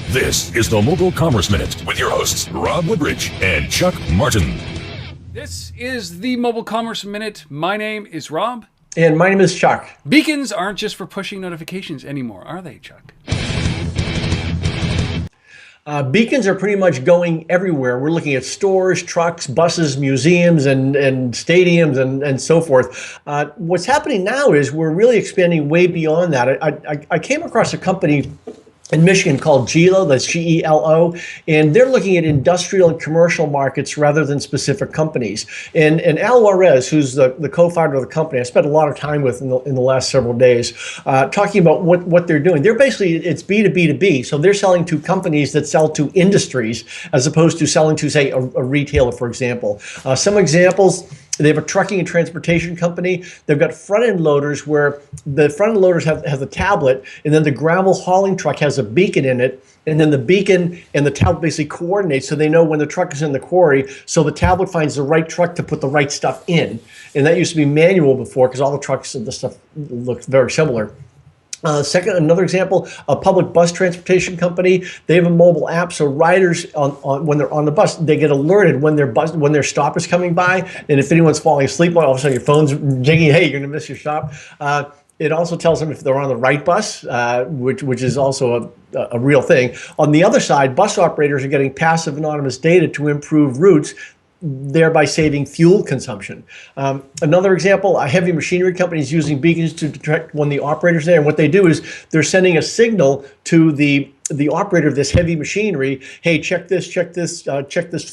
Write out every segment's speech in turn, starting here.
This is the Mobile Commerce Minute with your hosts, Rob Woodbridge and Chuck Martin. This is the Mobile Commerce Minute. My name is Rob. And my name is Chuck. Beacons aren't just for pushing notifications anymore, are they, Chuck? Beacons are pretty much going everywhere. We're looking at stores, trucks, buses, museums, and stadiums, and so forth. What's happening now is we're really expanding way beyond that. I came across a company in Michigan called Gelo, that's G-E-L-O, and they're looking at industrial and commercial markets rather than specific companies. And Al Juarez, who's the co-founder of the company, I spent a lot of time with in the last several days, talking about what they're doing. They're basically, it's B2B2B, so they're selling to companies that sell to industries as opposed to selling to, say, a retailer, for example. Some examples: they have a trucking and transportation company. They've got front-end loaders where the front-end loaders have the tablet, and then the gravel hauling truck has a beacon in it, and then the beacon and the tablet basically coordinate so they know when the truck is in the quarry, so the tablet finds the right truck to put the right stuff in. And that used to be manual before because all the trucks and the stuff looked very similar. Another example, a public bus transportation company. They have a mobile app, so riders when they're on the bus, they get alerted when their stop is coming by, and if anyone's falling asleep, all of a sudden your phone's jinging. Hey, you're going to miss your stop. It also tells them if they're on the right bus, which is also a real thing. On the other side, bus operators are getting passive anonymous data to improve routes, thereby saving fuel consumption. Another example, a heavy machinery company is using beacons to detect when the operator's there. And what they do is they're sending a signal to the operator of this heavy machinery. Hey, check this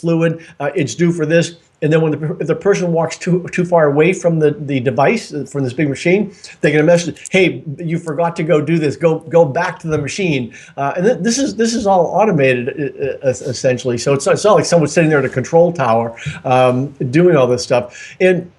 fluid. It's due for this. And then when if the person walks too far away from the device, from this big machine, they get a message, hey, you forgot to go do this, go back to the machine. And this is all automated, essentially. So it's not like someone's sitting there at a control tower doing all this stuff. And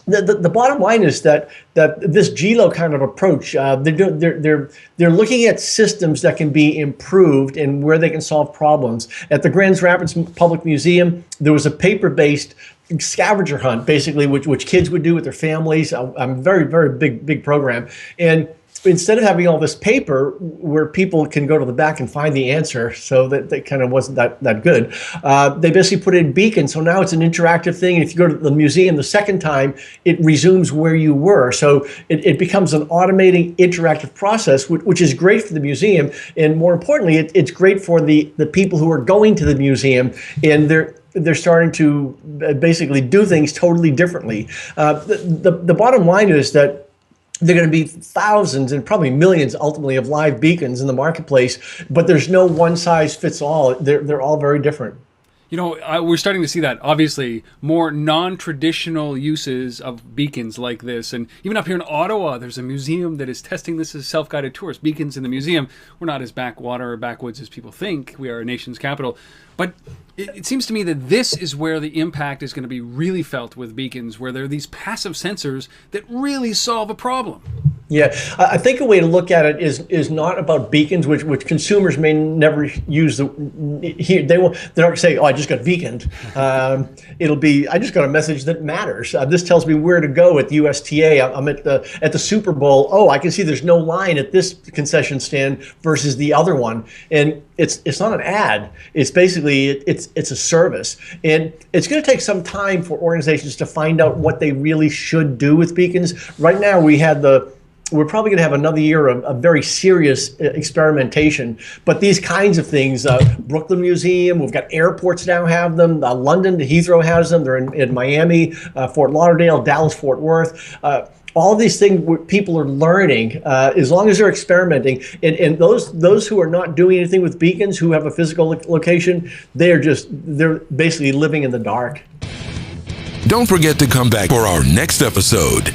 the bottom line is that this Gelo kind of approach, they're looking at systems that can be improved and where they can solve problems. At the Grand Rapids Public Museum, there was a paper-based scavenger hunt, basically, which kids would do with their families. A very, very big program. And instead of having all this paper where people can go to the back and find the answer, so that kind of wasn't that good, they basically put in beacons. So now it's an interactive thing. And if you go to the museum the second time, it resumes where you were. So it becomes an automating interactive process, which is great for the museum. And more importantly, it's great for the people who are going to the museum, and they're starting to basically do things totally differently. The bottom line is that there are going to be thousands and probably millions ultimately of live beacons in the marketplace, but there's no one size fits all. They're all very different. You know, we're starting to see that, obviously, more non-traditional uses of beacons like this. And even up here in Ottawa, there's a museum that is testing this as self-guided tours. Beacons in the museum. We're not as backwater or backwoods as people think. We are a nation's capital. But it seems to me that this is where the impact is going to be really felt with beacons, where there are these passive sensors that really solve a problem. Yeah, I think a way to look at it is not about beacons, which consumers may never use. They're not going to say, "Oh, I just got beaconed." It'll be, "I just got a message that matters. This tells me where to go at the USTA. I'm at the Super Bowl. Oh, I can see there's no line at this concession stand versus the other one." And it's not an ad. It's basically it's a service, and it's going to take some time for organizations to find out what they really should do with beacons. Right now, we're probably going to have another year of very serious experimentation. But these kinds of things, Brooklyn Museum, we've got airports now have them. London, Heathrow has them. They're in Miami, Fort Lauderdale, Dallas, Fort Worth. All of these things people are learning as long as they're experimenting. And those who are not doing anything with beacons, who have a physical location, they're basically living in the dark. Don't forget to come back for our next episode.